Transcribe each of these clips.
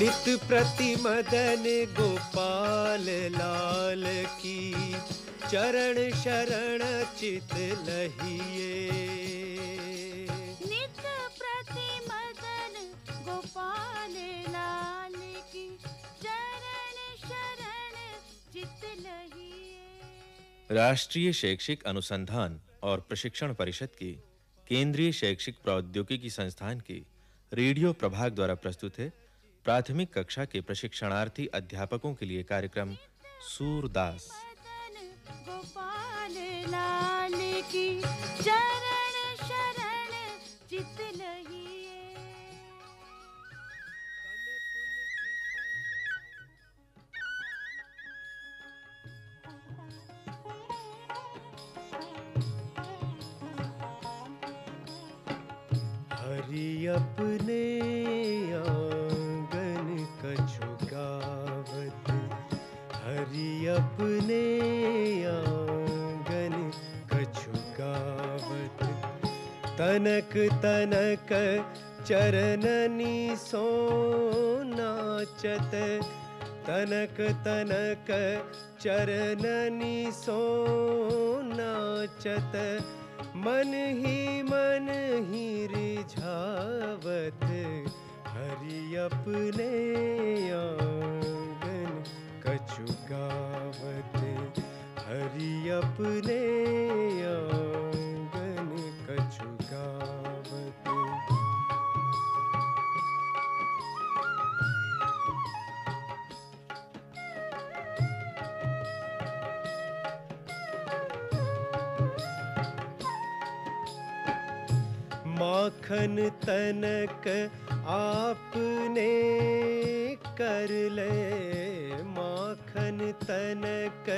नित प्रति मदन गोपाल लाल की चरण शरण चित लहिए। नित प्रति मदन गोपाल लाल की चरण शरण चित लहिए। राष्ट्रीय शैक्षिक अनुसंधान और प्रशिक्षण परिषद की केंद्रीय शैक्षिक प्रौद्योगिकी संस्थान की रेडियो प्रभाग द्वारा प्रस्तुत है प्राथमिक कक्षा के प्रशिक्षणार्थी अध्यापकों के लिए कार्यक्रम सूरदास। गोपाल लाल की चरण शरण चित लहिए। हरि अपने आंगन कछु गावत, हरि अपने आंगन कछु गावत। तनक तनक चरणनी सो नाचत, तनक तनक चरणनी सो नाचत। मन ही रिझावत, हरि अपने आंगन कछु गावत, हरि अपने आंगन कछु गावत। माखन तनक आपने कर ले, माखन तनक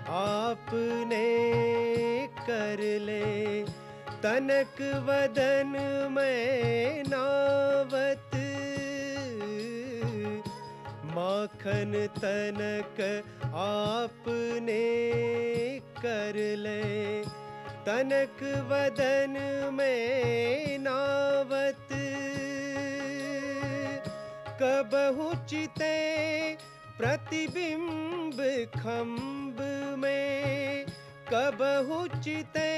आपने कर ले। तनक वदन में नावत, माखन तनक आपने कर ले। तनक वदन में नावत, कबहु चिते प्रतिबिंब खंब में, कबहु चिते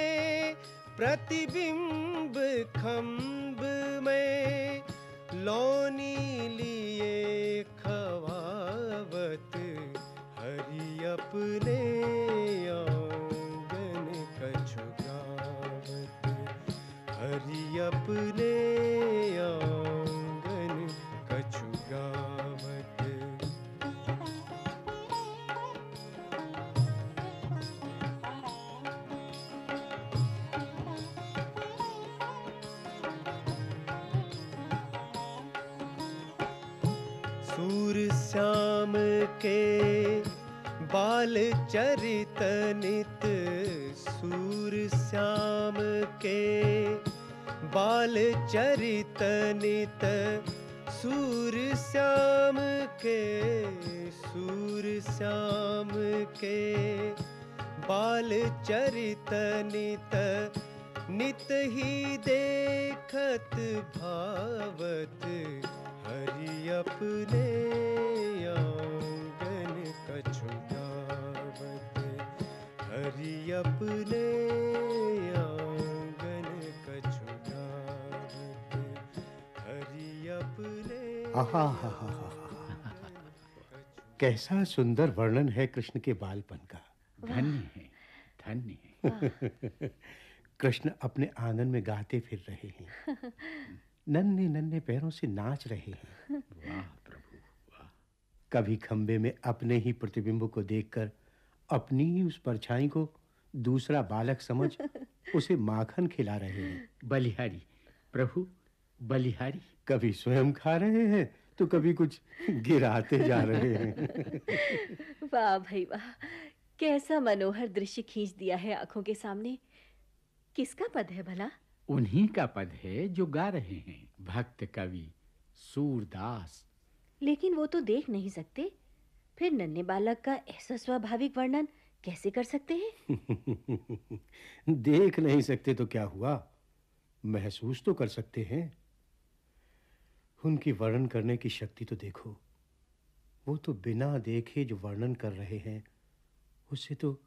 प्रतिबिंब खंब में। लौनी लिए खवावत, हरि अपने आंगन कछु गावत, हरि अपने आंगन कछु गावत। सूर श्याम के बाल चरित नित, सूर श्याम के बाल चरित नित। सूर श्याम के, सूर श्याम के बाल चरित नित। नित ही देखत भावत, हरि अपने आंगन कछु गावत, हरि अपने आंगन कछु गावत, हरि अपने। आहा हा हा हा। कैसा सुंदर वर्णन है कृष्ण के बालपन का। धन्य है, धन्य है। कृष्ण अपने आंगन में गाते फिर रहे हैं, नन्हे नन्हे पैरों से नाच रहे हैं। वाह प्रभु वाह। कभी खंबे में अपने ही प्रतिबिंब को देखकर अपनी ही उस परछाई को दूसरा बालक समझ उसे माखन खिला रहे हैं। बलिहारी प्रभु, बलिहारी। कभी स्वयं खा रहे हैं तो कभी कुछ गिराते जा रहे हैं। वाह भाई वाह, कैसा मनोहर दृश्य खींच दिया है आंखों के सामने। किसका पद है भला? उन्हीं का पद है जो गा रहे हैं, भक्त कवि सूरदास। लेकिन वो तो देख नहीं सकते, फिर नन्हे बालक का ऐसा स्वाभाविक वर्णन कैसे कर सकते हैं? देख नहीं सकते तो क्या हुआ, महसूस तो कर सकते हैं। उनकी वर्णन करने की शक्ति तो देखो। वो तो बिना देखे जो वर्णन कर रहे हैं उससे तो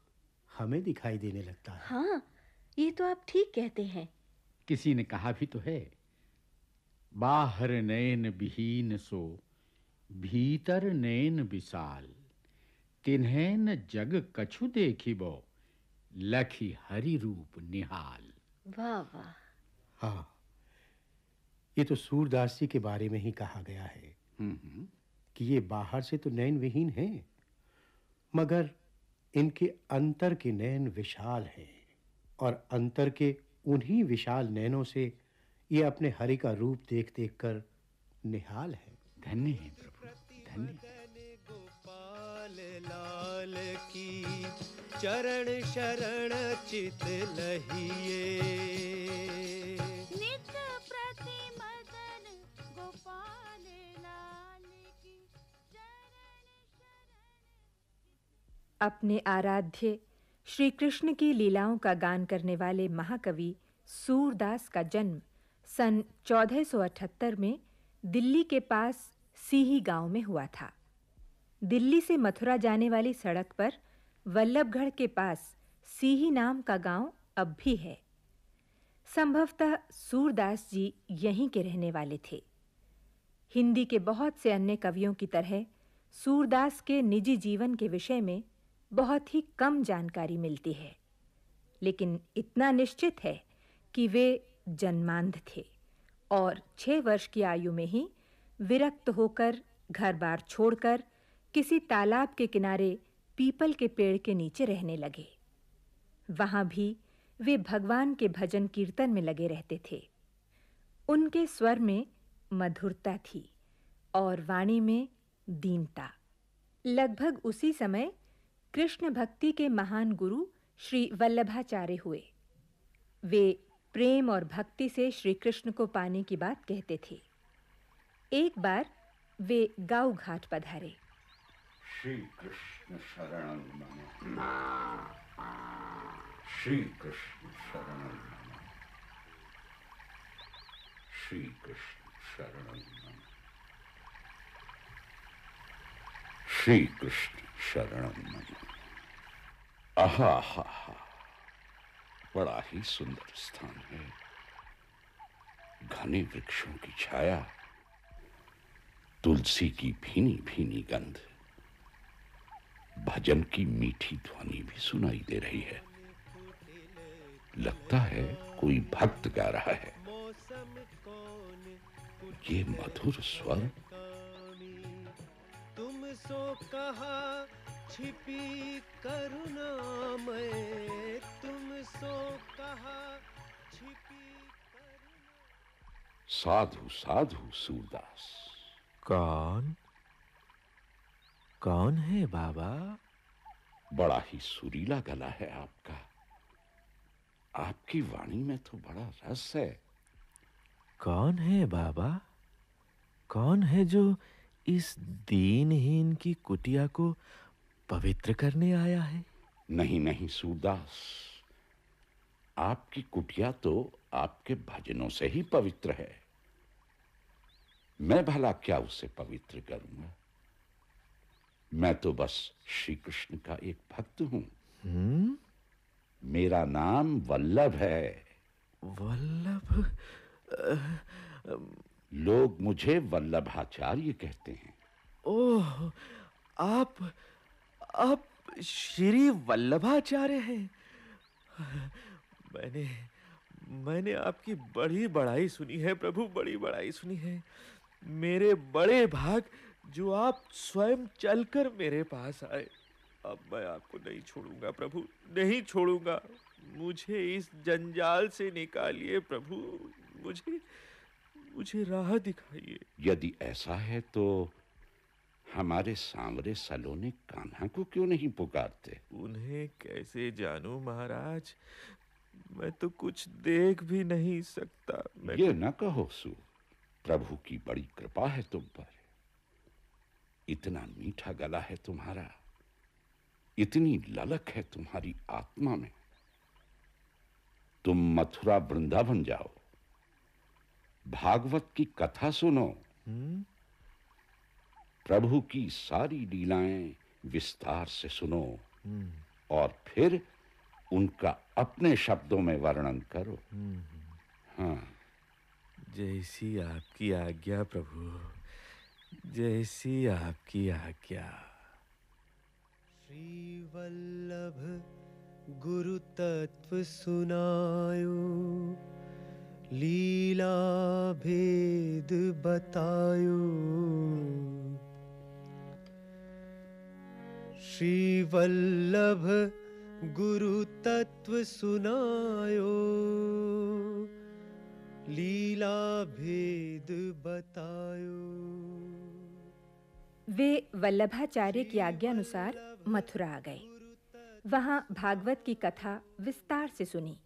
हमें दिखाई देने लगता है। हाँ, ये तो आप ठीक कहते हैं। किसी ने कहा भी तो है, बाहर नैन विहीन सो भीतर नैन विशाल, तिन्हें न जग कछु देखिबो लखी हरि रूप निहाल। वाह वाह। हाँ, ये तो सूरदास जी के बारे में ही कहा गया है कि ये बाहर से तो नयन विहीन हैं, मगर इनके अंतर के नयन विशाल हैं और अंतर के उन्हीं विशाल नयनों से ये अपने हरि का रूप देख-देख कर निहाल है। धन्य है प्रभु, धन्य। गोपाल लाल की चरण शरण चित लहिए। नित प्रति मदन गोपाल लाल की चरण शरण। अपने आराध्य श्री कृष्ण की लीलाओं का गान करने वाले महाकवि सूरदास का जन्म सन 1478 में दिल्ली के पास सीही गांव में हुआ था। दिल्ली से मथुरा जाने वाली सड़क पर वल्लभगढ़ के पास सीही नाम का गांव अब भी है। संभवतः सूरदास जी यहीं के रहने वाले थे। हिंदी के बहुत से अन्य कवियों की तरह सूरदास के निजी जीवन के विषय में बहुत ही कम जानकारी मिलती है, लेकिन इतना निश्चित है कि वे जन्मांध थे और 6 वर्ष की आयु में ही विरक्त होकर घर-बार छोड़कर किसी तालाब के किनारे पीपल के पेड़ के नीचे रहने लगे। वहां भी वे भगवान के भजन कीर्तन में लगे रहते थे। उनके स्वर में मधुरता थी और वाणी में दीनता। लगभग उसी समय कृष्ण भक्ति के महान गुरु श्री वल्लभाचार्य हुए। वे प्रेम और भक्ति से श्री कृष्ण को पाने की बात कहते थे। एक बार वे गांव घाट पधारे। श्री कृष्ण शरणं मम, श्री कृष्ण शरणं मम, श्री कृष्ण शरणं मम, श्री कृष्ण शरणं मम। आहा हा हा, बड़ा ही सुंदर स्थान है। घने वृक्षों की छाया, तुलसी की भीनी भीनी गंध, भजन की मीठी ध्वनि भी सुनाई दे रही है। लगता है कोई भक्त गा रहा है। ये मधुर स्वर तुम सो कहा छिपी करुणा में, तुम सो कहा छिपी करुणा। साधु साधु सूरदास। कौन है बाबा? बड़ा ही सुरीला गला है आपका। आपकी वाणी में तो बड़ा रस है। कौन है बाबा? कौन है जो इस दीनहीन की कुटिया को पवित्र करने आया है? नहीं नहीं सूरदास, आपकी कुटिया तो आपके भजनों से ही पवित्र है। मैं भला क्या उसे पवित्र करूंगा? मैं तो बस श्री कृष्ण का एक भक्त हूं। मेरा नाम वल्लभ है। वल्लभ? लोग मुझे वल्लभाचार्य कहते हैं। ओह, आप श्री वल्लभाचार्य हैं। मैंने आपकी बड़ी बड़ाई सुनी है प्रभु, बड़ी बड़ाई सुनी है। मेरे बड़े भाग जो आप स्वयं चलकर मेरे पास आए। अब मैं आपको नहीं छोड़ूंगा प्रभु, नहीं छोड़ूंगा। मुझे इस जंजाल से निकालिए प्रभु, मुझे राह दिखाइए। यदि ऐसा है तो हमारे सांवरे सलोने कान्हा को क्यों नहीं पुकारते? उन्हें कैसे जानूं महाराज, मैं तो कुछ देख भी नहीं सकता। ये न कहो सू, प्रभु की बड़ी कृपा है तुम पर। इतना मीठा गला है तुम्हारा, इतनी ललक है तुम्हारी आत्मा में। तुम मथुरा वृंदावन जाओ, भागवत की कथा सुनो। प्रभु की सारी लीलाएं विस्तार से सुनो और फिर उनका अपने शब्दों में वर्णन करो। हाँ, जैसी आपकी आज्ञा प्रभु, जैसी आपकी आज्ञा। श्री वल्लभ गुरु तत्व सुनायो, लीला भेद बतायो। श्री वल्लभ गुरु तत्व सुनायो, लीला भेद बतायो। वे वल्लभाचार्य की आज्ञानुसार मथुरा आ गए। वहां भागवत की कथा विस्तार से सुनी।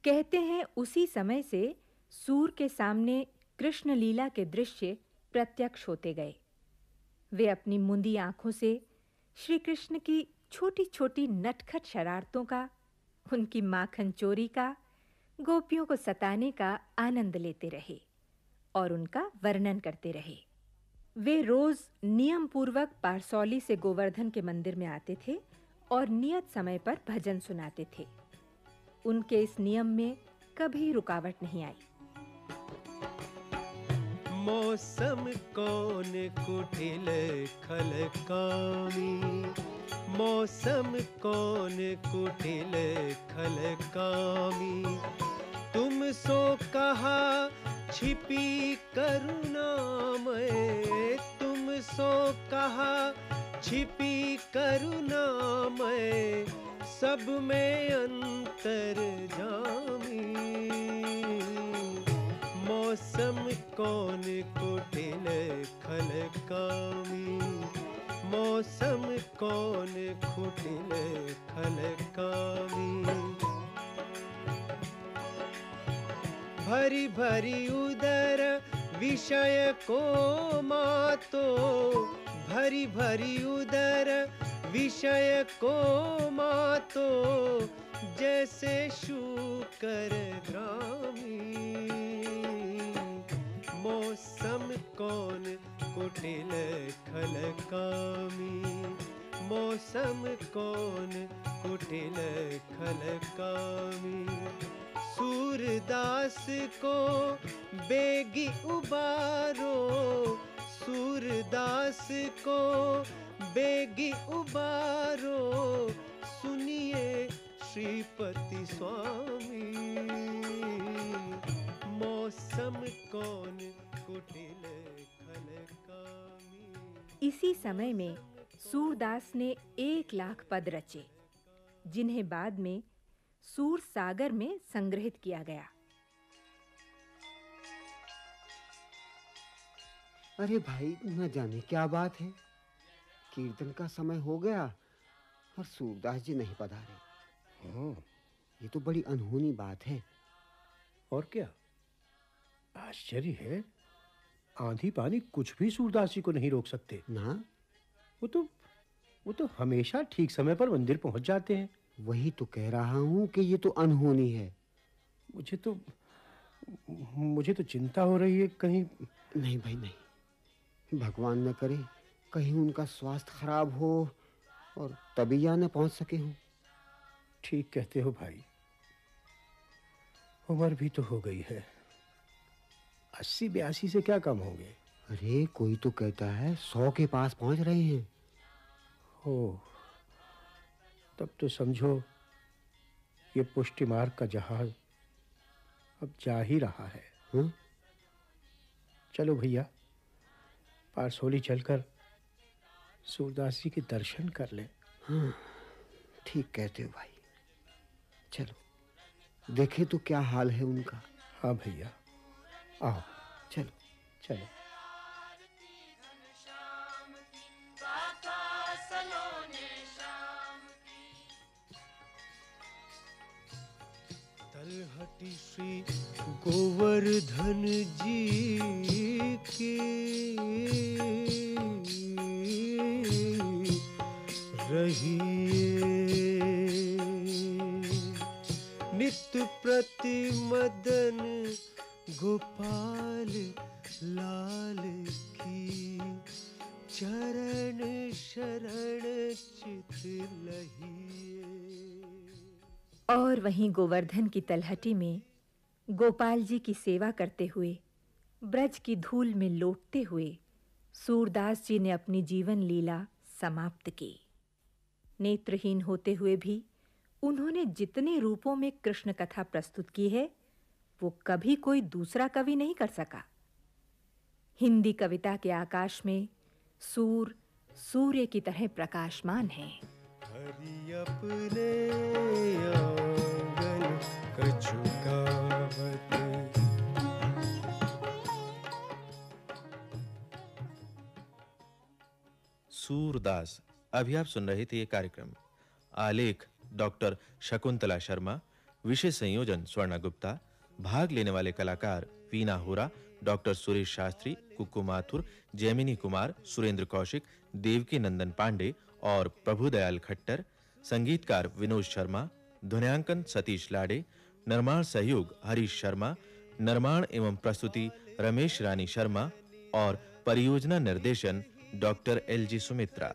कहते हैं उसी समय से सूर के सामने कृष्ण लीला के दृश्य प्रत्यक्ष होते गए। वे अपनी मुंदी आंखों से श्री कृष्ण की छोटी-छोटी नटखट शरारतों का, उनकी माखन चोरी का, गोपियों को सताने का आनंद लेते रहे और उनका वर्णन करते रहे। वे रोज नियम पूर्वक पारसौली से गोवर्धन के मंदिर में आते थे और नियत समय पर भजन सुनाते थे। उनके इस नियम में कभी रुकावट नहीं आई। मौसम कौन कुटिल खलकामी, मौसम कौन कुटिल खलकामी। तुम सो कहा छिपी करुणा में, तुम सो कहा छिपी करुणा में। सब में अंतर जामी, मौसम कौन कुटिल खलकामी, मौसम कौन कुटिल खलकामी। भरी भरी उदर विषय को मातो, भरी भरी उदर विषय को मातो। जैसे शूकर ग्रामी, मौसम कौन कुटिल खलकामी, मौसम कौन कुटिल खलकामी। सूरदास को बेगी उबारो, सूरदास को बेगी उबारो। सुनिए श्रीपति स्वामी, मौसम कौन कुटिल खलकामी। इसी समय में सूरदास ने 1,00,000 पद रचे, जिन्हें बाद में सूर सागर में संग्रहित किया गया। अरे भाई, न जाने क्या बात है, कीर्तन का समय हो गया और सूरदास जी नहीं पधारे। ये तो बड़ी अनहोनी बात है। और क्या आश्चर्य है, आंधी पानी कुछ भी सूरदास जी को नहीं रोक सकते ना। वो तो हमेशा ठीक समय पर मंदिर पहुंच जाते हैं। वही तो कह रहा हूं कि ये तो अनहोनी है। मुझे तो चिंता हो रही है। कहीं नहीं भाई नहीं, भगवान न करे कहीं उनका स्वास्थ्य खराब हो और तभी यहाँ न पहुंच सके हो। ठीक कहते हो भाई, उम्र भी तो हो गई है। 80-82 से क्या कम होंगे। अरे कोई तो कहता है 100 के पास पहुंच रहे हैं। हो, तब तो समझो ये पुष्टि मार्ग का जहाज अब जा ही रहा है। चलो भैया, पारसोली चलकर सूरदास जी के दर्शन कर ले। हाँ, ठीक कहते हो भाई। चलो देखें तो क्या हाल है उनका। हाँ भैया, आओ चलो चलो। तलहटी श्री गोवर्धन जी की रहिए, नित्य प्रति मदन गोपाल लाल की चरण शरण चित लहिए। और वहीं गोवर्धन की तलहटी में गोपाल जी की सेवा करते हुए, ब्रज की धूल में लौटते हुए सूरदास जी ने अपनी जीवन लीला समाप्त की। नेत्रहीन होते हुए भी उन्होंने जितने रूपों में कृष्ण कथा प्रस्तुत की है, वो कभी कोई दूसरा कवि नहीं कर सका। हिंदी कविता के आकाश में सूर सूर्य की तरह प्रकाशमान है। हरि अपने आंगन कछु गावत। सूरदास। अभी आप सुन रहे थे ये कार्यक्रम। आलेख डॉक्टर शकुंतला शर्मा, विषय संयोजन स्वर्णा गुप्ता, भाग लेने वाले कलाकार वीना होरा, डॉक्टर सुरेश शास्त्री, कुक्कू माथुर, जैमिनी कुमार, सुरेंद्र कौशिक, देवकी नंदन पांडे और प्रभुदयाल खट्टर, संगीतकार विनोद शर्मा, ध्वन्यांकन सतीश लाड़े, निर्माण सहयोग हरीश शर्मा, निर्माण एवं प्रस्तुति रमेश रानी शर्मा और परियोजना निर्देशन डॉक्टर एलजी सुमित्रा।